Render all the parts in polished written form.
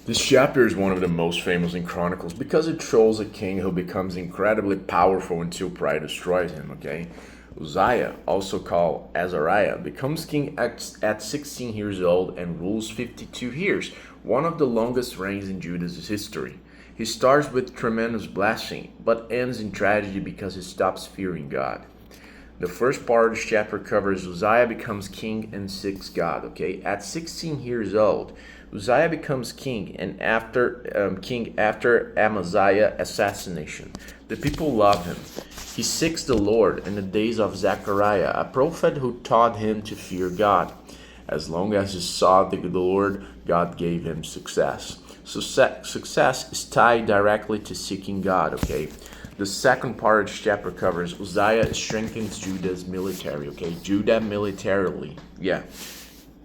This chapter is one of the most famous in Chronicles because it shows a king who becomes incredibly powerful until pride destroys him, okay? Uzziah, also called Azariah, becomes king at 16 years old and rules 52 years, one of the longest reigns in Judah's history. He starts with tremendous blessing, but ends in tragedy because he stops fearing God. The first part of this chapter covers Uzziah becomes king and seeks God. Okay, at 16 years old, Uzziah becomes king, and after Amaziah assassination, the people love him. He seeks the Lord in the days of Zechariah, a prophet who taught him to fear God. As long as he sought the Lord, God gave him success. Success is tied directly to seeking God. Okay. The second part of the chapter covers Uzziah strengthens Judah's military. Okay, Judah militarily. Yeah,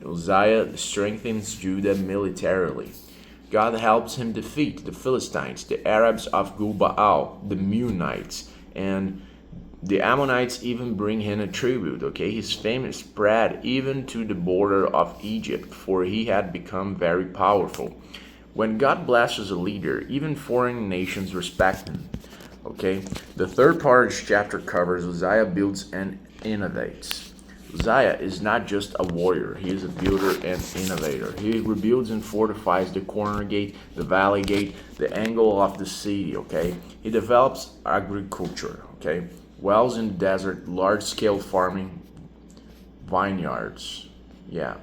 Uzziah strengthens Judah militarily. God helps him defeat the Philistines, the Arabs of Gulbaal, the Meunites, and the Ammonites even bring him a tribute. Okay, his fame spread even to the border of Egypt, for he had become very powerful. When God blesses a leader, even foreign nations respect him. Okay, the third part of this chapter covers Uzziah builds and innovates. Uzziah is not just a warrior, he is a builder and innovator. He rebuilds and fortifies the corner gate, the valley gate, the angle of the city. Okay, he develops agriculture. Okay, wells in the desert, large scale farming, vineyards. Yeah,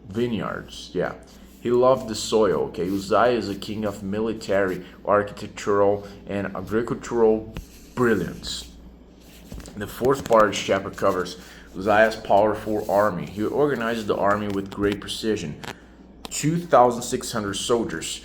vineyards. Yeah. He loved the soil. Okay, Uzziah is a king of military, architectural, and agricultural brilliance. The fourth part of the chapter covers Uzziah's powerful army. He organizes the army with great precision. 2,600 soldiers,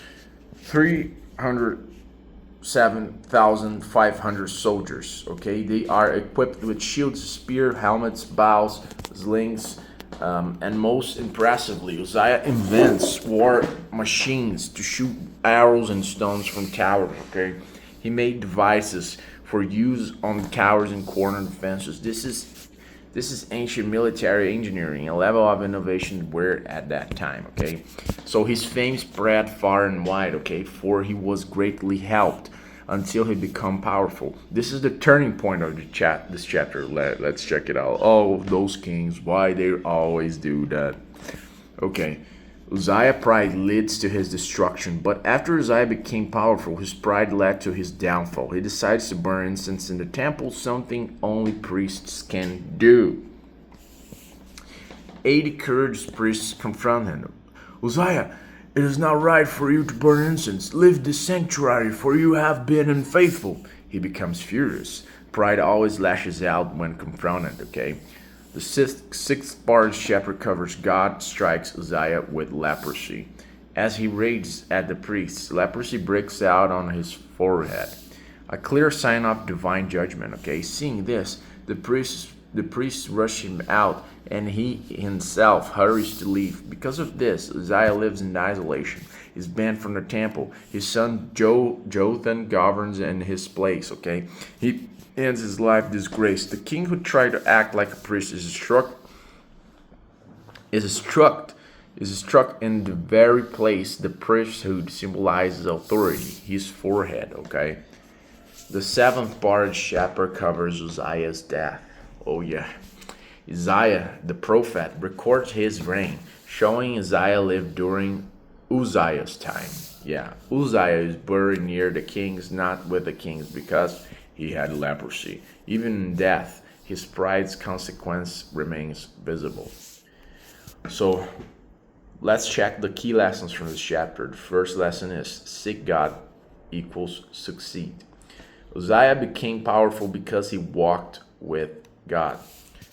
307,500 soldiers. Okay, they are equipped with shields, spear, helmets, bows, slings, and most impressively, Uzziah invents war machines to shoot arrows and stones from towers. Okay, he made devices for use on towers and corner defenses. This is ancient military engineering, a level of innovation rare at that time. Okay, so his fame spread far and wide. Okay, for he was greatly helped until he become powerful. This is the turning point of this chapter. Let's check it out. Oh, those kings, why they always do that. Okay, Uzziah's pride leads to his destruction, but after Uzziah became powerful, his pride led to his downfall. He decides to burn incense in the temple, something only priests can do. 80 courageous priests confront him. Uzziah, it is not right for you to burn incense. Leave the sanctuary, for you have been unfaithful. He becomes furious. Pride always lashes out when confronted, okay? The sixth part of the chapter covers God strikes Uzziah with leprosy. As he rages at the priests, leprosy breaks out on his forehead. A clear sign of divine judgment, okay? Seeing this, the priests rush him out, and he himself hurries to leave. Because of this, Uzziah lives in isolation. He's banned from the temple. His son Jotham governs in his place. Okay, he ends his life disgraced. The king who tried to act like a priest is struck in the very place the priesthood symbolizes authority, his forehead. Okay, the seventh part of the chapter covers Uzziah's death. Oh yeah. Isaiah, the prophet, records his reign, showing Uzziah lived during Uzziah's time. Yeah, Uzziah is buried near the kings, not with the kings, because he had leprosy. Even in death, his pride's consequence remains visible. So, let's check the key lessons from this chapter. The first lesson is seek God equals succeed. Uzziah became powerful because he walked with God.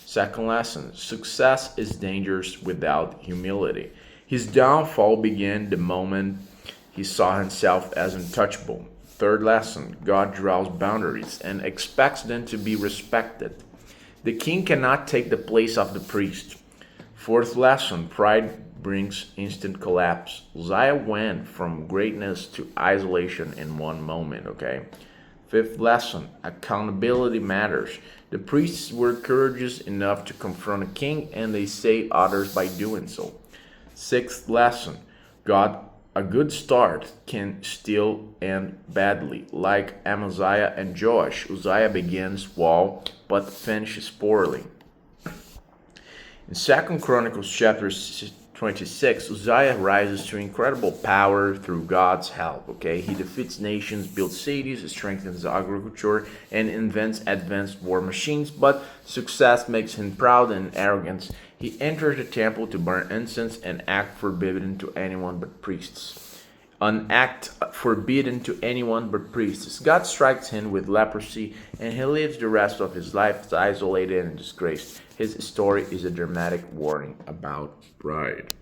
Second lesson, success is dangerous without humility. His downfall began the moment he saw himself as untouchable. Third lesson, God draws boundaries and expects them to be respected. The king cannot take the place of the priest. Fourth lesson, pride brings instant collapse. Uzziah went from greatness to isolation in one moment, okay? Fifth lesson, accountability matters. The priests were courageous enough to confront a king, and they saved others by doing so. Sixth lesson, God a good start can still end badly, like Amaziah and Joash. Uzziah begins well, but finishes poorly. In 2 Chronicles chapter 26, Uzziah rises to incredible power through God's help. Okay, he defeats nations, builds cities, strengthens agriculture, and invents advanced war machines. But success makes him proud and arrogant. He enters the temple to burn incense, an act forbidden to anyone but priests. An act forbidden to anyone but priests. God strikes him with leprosy, and he lives the rest of his life isolated and disgraced. His story is a dramatic warning about pride.